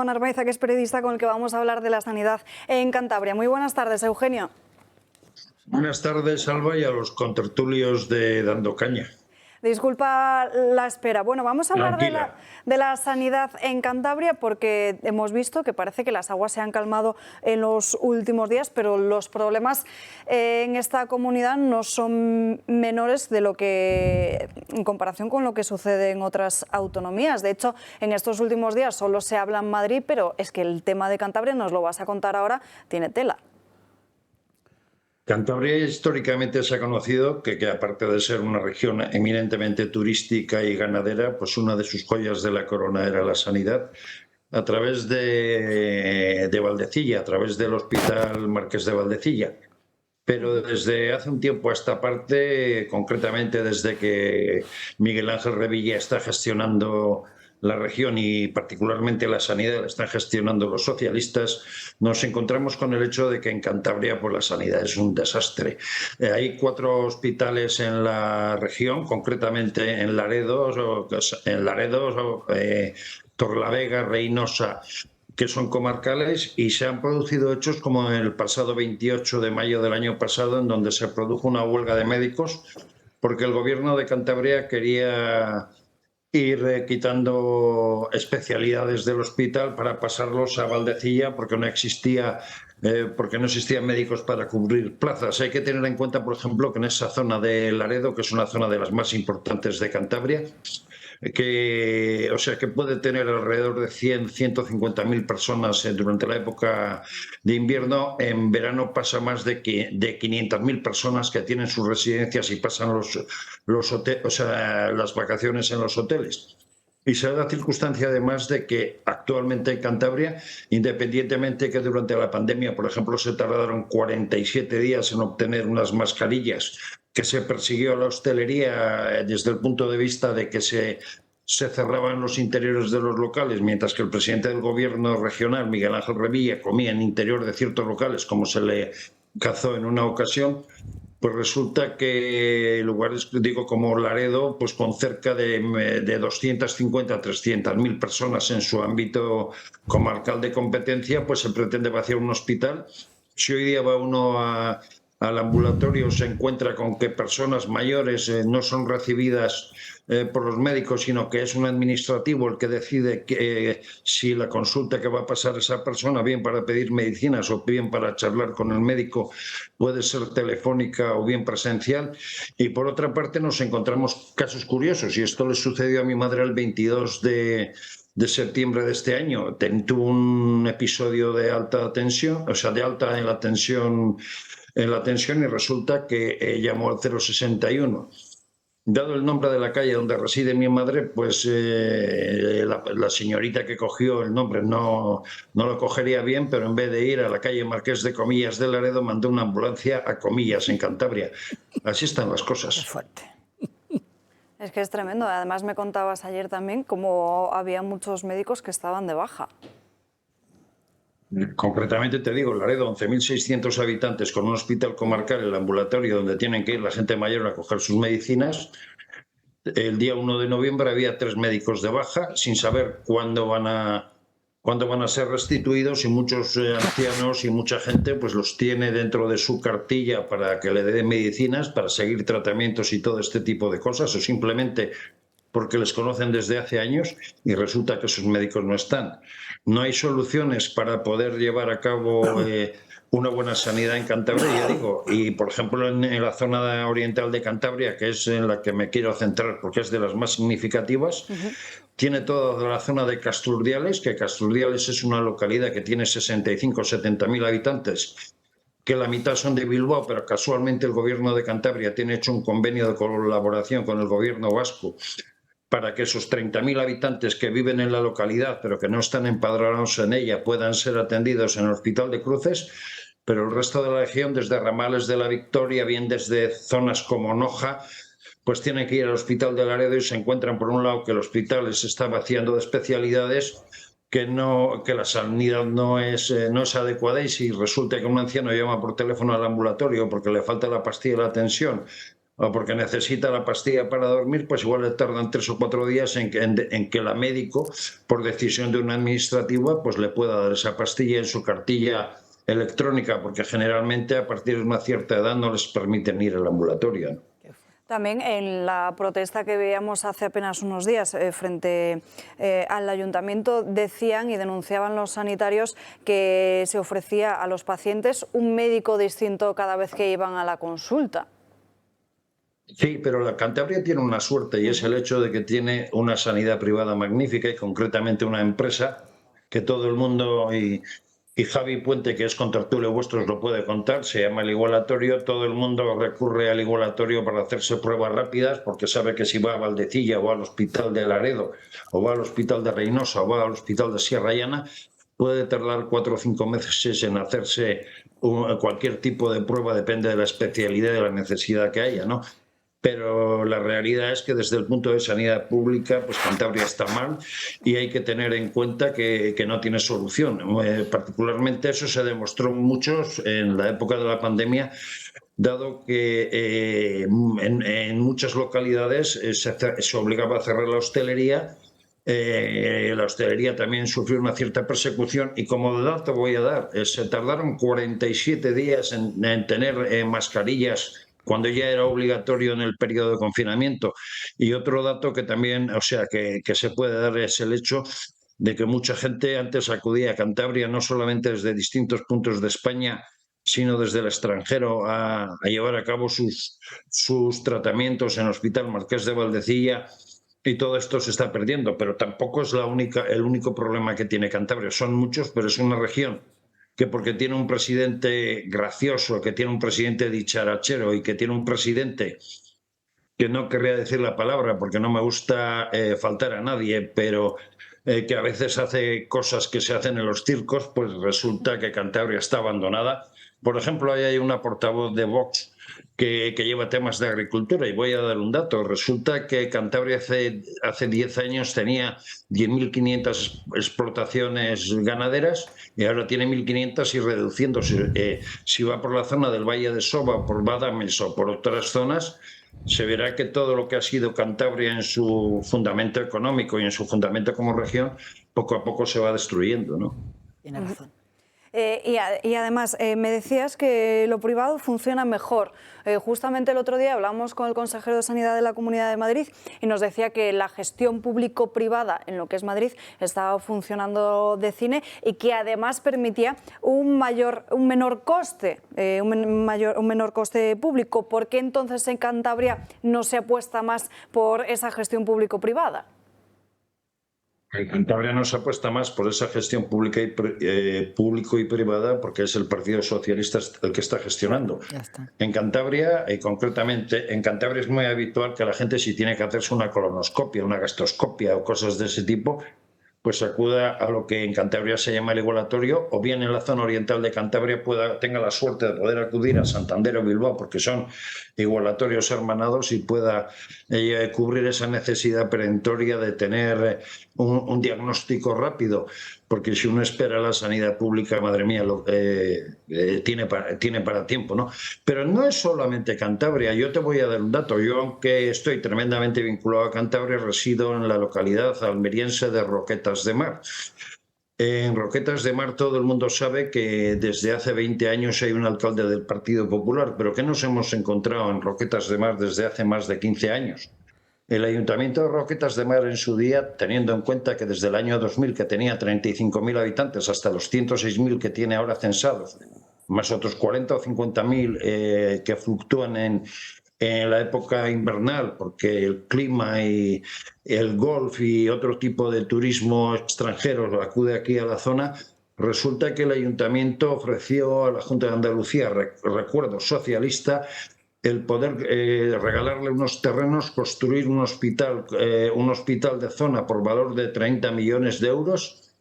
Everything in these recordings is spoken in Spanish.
Eugenio Narváez, que es periodista, con el que vamos a hablar de la sanidad en Cantabria. Muy buenas tardes, Eugenio. Buenas tardes, Alba, y a los contertulios de Dando Caña. Disculpa la espera. Bueno, vamos a hablar de la sanidad en Cantabria porque hemos visto que parece que las aguas se han calmado en los últimos días, pero los problemas en esta comunidad no son menores de lo que, en comparación con lo que sucede en otras autonomías. De hecho, en estos últimos días solo se habla en Madrid, pero es que el tema de Cantabria, nos lo vas a contar ahora, tiene tela. Cantabria históricamente se ha conocido que aparte de ser una región eminentemente turística y ganadera, pues una de sus joyas de la corona era la sanidad. A través de Valdecilla, a través del Hospital Marqués de Valdecilla. Pero desde hace un tiempo a esta parte, concretamente desde que Miguel Ángel Revilla está gestionando la región y particularmente la sanidad la están gestionando los socialistas, nos encontramos con el hecho de que en Cantabria pues, la sanidad es un desastre. Hay 4 hospitales en la región, concretamente en Laredo, Torlavega, Reynosa, que son comarcales, y se han producido hechos como el pasado 28 de mayo del año pasado, en donde se produjo una huelga de médicos porque el gobierno de Cantabria quería ir quitando especialidades del hospital para pasarlos a Valdecilla porque no existían médicos para cubrir plazas. Hay que tener en cuenta, por ejemplo, que en esa zona de Laredo, que es una zona de las más importantes de Cantabria, que puede tener alrededor de 150.000 personas durante la época de invierno. En verano pasa más de 500.000 personas que tienen sus residencias y pasan las vacaciones en los hoteles. Y se da la circunstancia además de que actualmente en Cantabria, independientemente que durante la pandemia, por ejemplo, se tardaron 47 días en obtener unas mascarillas, que se persiguió a la hostelería desde el punto de vista de que se cerraban los interiores de los locales, mientras que el presidente del gobierno regional, Miguel Ángel Revilla, comía en interior de ciertos locales, como se le cazó en una ocasión. Pues resulta que lugares, digo, como Laredo, pues con cerca de 250 a 300.000 personas en su ámbito comarcal de competencia, pues se pretende vaciar un hospital. Si hoy día va uno al ambulatorio, se encuentra con que personas mayores no son recibidas por los médicos, sino que es un administrativo el que decide si la consulta que va a pasar esa persona, bien para pedir medicinas o bien para charlar con el médico, puede ser telefónica o bien presencial. Y por otra parte nos encontramos casos curiosos, y esto le sucedió a mi madre el 22 de septiembre de este año. Tuvo un episodio de alta tensión, de alta en la tensión, y resulta que llamó al 061. Dado el nombre de la calle donde reside mi madre, pues la señorita que cogió el nombre no lo cogería bien, pero en vez de ir a la calle Marqués de Comillas de Laredo, mandó una ambulancia a Comillas, en Cantabria. Así están las cosas. Qué fuerte. Es que es tremendo. Además me contabas ayer también cómo había muchos médicos que estaban de baja. Concretamente te digo, Laredo, 11.600 habitantes, con un hospital comarcal, el ambulatorio donde tienen que ir la gente mayor a coger sus medicinas. El día 1 de noviembre había 3 médicos de baja, sin saber cuándo van a ser restituidos, y muchos ancianos y mucha gente pues los tiene dentro de su cartilla para que le den medicinas, para seguir tratamientos y todo este tipo de cosas, o simplemente porque les conocen desde hace años y resulta que sus médicos no están. No hay soluciones para poder llevar a cabo una buena sanidad en Cantabria, ya digo. Y, por ejemplo, en la zona oriental de Cantabria, que es en la que me quiero centrar porque es de las más significativas, tiene toda la zona de Castrurdiales, que Castrurdiales es una localidad que tiene 65 o 70.000 habitantes, que la mitad son de Bilbao, pero casualmente el gobierno de Cantabria tiene hecho un convenio de colaboración con el gobierno vasco para que esos 30.000 habitantes que viven en la localidad pero que no están empadronados en ella puedan ser atendidos en el Hospital de Cruces, pero el resto de la región, desde Ramales de la Victoria, bien desde zonas como Noja, pues tienen que ir al Hospital de Laredo y se encuentran, por un lado, que el hospital se está vaciando de especialidades, que la sanidad no es adecuada, y si resulta que un anciano llama por teléfono al ambulatorio porque le falta la pastilla de la tensión o porque necesita la pastilla para dormir, pues igual le tardan 3 o 4 días en que la médico, por decisión de una administrativa, pues le pueda dar esa pastilla en su cartilla electrónica, porque generalmente a partir de una cierta edad no les permiten ir al ambulatorio, ¿no? También en la protesta que veíamos hace apenas unos días frente al ayuntamiento decían y denunciaban los sanitarios que se ofrecía a los pacientes un médico distinto cada vez que iban a la consulta. Sí, pero la Cantabria tiene una suerte y es el hecho de que tiene una sanidad privada magnífica y concretamente una empresa que todo el mundo y Javi Puente, que es contertulio vuestro, os lo puede contar, se llama El Igualatorio. Todo el mundo recurre al Igualatorio para hacerse pruebas rápidas porque sabe que si va a Valdecilla o al Hospital de Laredo o va al Hospital de Reynosa o va al Hospital de Sierra Llana, puede tardar 4 o 5 meses en hacerse cualquier tipo de prueba, depende de la especialidad y de la necesidad que haya, ¿no? Pero la realidad es que desde el punto de sanidad pública, pues Cantabria está mal y hay que tener en cuenta que no tiene solución. Particularmente eso se demostró mucho en la época de la pandemia, dado que en muchas localidades se obligaba a cerrar la hostelería. La hostelería también sufrió una cierta persecución y como dato voy a dar, se tardaron 47 días en tener mascarillas cuando ya era obligatorio en el periodo de confinamiento. Y otro dato que también, o sea, que se puede dar es el hecho de que mucha gente antes acudía a Cantabria no solamente desde distintos puntos de España, sino desde el extranjero a llevar a cabo sus tratamientos en el Hospital Marqués de Valdecilla. Y todo esto se está perdiendo, pero tampoco es el único problema que tiene Cantabria. Son muchos, pero es una región que porque tiene un presidente gracioso, que tiene un presidente dicharachero y que tiene un presidente que no querría decir la palabra porque no me gusta faltar a nadie, pero que a veces hace cosas que se hacen en los circos, pues resulta que Cantabria está abandonada. Por ejemplo, ahí hay una portavoz de Vox que lleva temas de agricultura y voy a dar un dato. Resulta que Cantabria hace 10 años tenía 10.500 explotaciones ganaderas y ahora tiene 1.500 y reduciéndose. Si va por la zona del Valle de Soba, por Badames o por otras zonas, se verá que todo lo que ha sido Cantabria en su fundamento económico y en su fundamento como región, poco a poco se va destruyendo, ¿no? Tiene razón. Y además, me decías que lo privado funciona mejor. Justamente el otro día hablamos con el consejero de Sanidad de la Comunidad de Madrid y nos decía que la gestión público-privada en lo que es Madrid estaba funcionando de cine y que además permitía un menor coste público. ¿Por qué entonces en Cantabria no se apuesta más por esa gestión público-privada? En Cantabria no se apuesta más por esa gestión pública público y privada porque es el Partido Socialista el que está gestionando. En Cantabria, concretamente, en Cantabria es muy habitual que la gente, si tiene que hacerse una colonoscopia, una gastroscopia o cosas de ese tipo, pues acuda a lo que en Cantabria se llama el igualatorio, o bien en la zona oriental de Cantabria tenga la suerte de poder acudir a Santander o Bilbao, porque son igualatorios hermanados y pueda cubrir esa necesidad perentoria de tener un diagnóstico rápido, porque si uno espera la sanidad pública, madre mía, tiene para tiempo, ¿no? Pero no es solamente Cantabria. Yo te voy a dar un dato. Yo, aunque estoy tremendamente vinculado a Cantabria, resido en la localidad almeriense de Roquetas de Mar. En Roquetas de Mar todo el mundo sabe que desde hace 20 años hay un alcalde del Partido Popular, pero ¿qué nos hemos encontrado en Roquetas de Mar desde hace más de 15 años? El Ayuntamiento de Roquetas de Mar en su día, teniendo en cuenta que desde el año 2000, que tenía 35.000 habitantes, hasta los 106.000 que tiene ahora censados, más otros 40 o 50.000 que fluctúan en la época invernal, porque el clima y el golf y otro tipo de turismo extranjero acude aquí a la zona, resulta que el Ayuntamiento ofreció a la Junta de Andalucía, recuerdo socialista, el poder regalarle unos terrenos, construir un hospital de zona por valor de 30 millones de euros,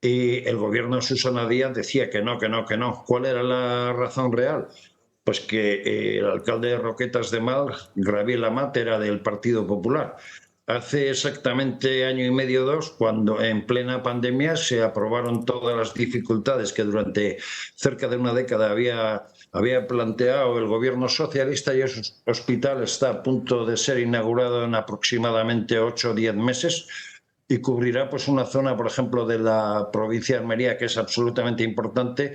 y el gobierno de Susana Díaz decía que no, que no, que no. ¿Cuál era la razón real? Pues que el alcalde de Roquetas de Mar, Gabriel Amat, era del Partido Popular. hace exactamente año y medio, 2, cuando en plena pandemia se aprobaron todas las dificultades que durante cerca de una década había planteado el gobierno socialista, y ese hospital está a punto de ser inaugurado en aproximadamente 8 o 10 meses y cubrirá pues una zona, por ejemplo, de la provincia de Almería, que es absolutamente importante,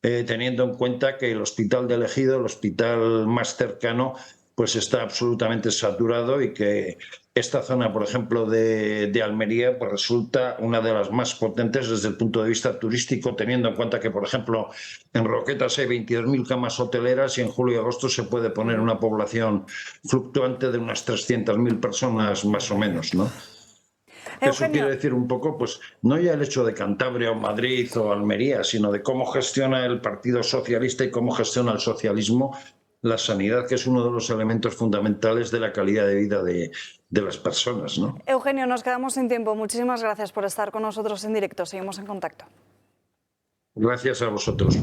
teniendo en cuenta que el hospital de Ejido, el hospital más cercano, pues está absolutamente saturado, y que esta zona, por ejemplo, de Almería, pues resulta una de las más potentes desde el punto de vista turístico, teniendo en cuenta que, por ejemplo, en Roquetas hay 22.000 camas hoteleras y en julio y agosto se puede poner una población fluctuante de unas 300.000 personas más o menos, ¿no? Eso quiere decir un poco, pues, no ya el hecho de Cantabria o Madrid o Almería, sino de cómo gestiona el Partido Socialista y cómo gestiona el socialismo la sanidad, que es uno de los elementos fundamentales de la calidad de vida de las personas, ¿no? Eugenio, nos quedamos sin tiempo. Muchísimas gracias por estar con nosotros en directo. Seguimos en contacto. Gracias a vosotros.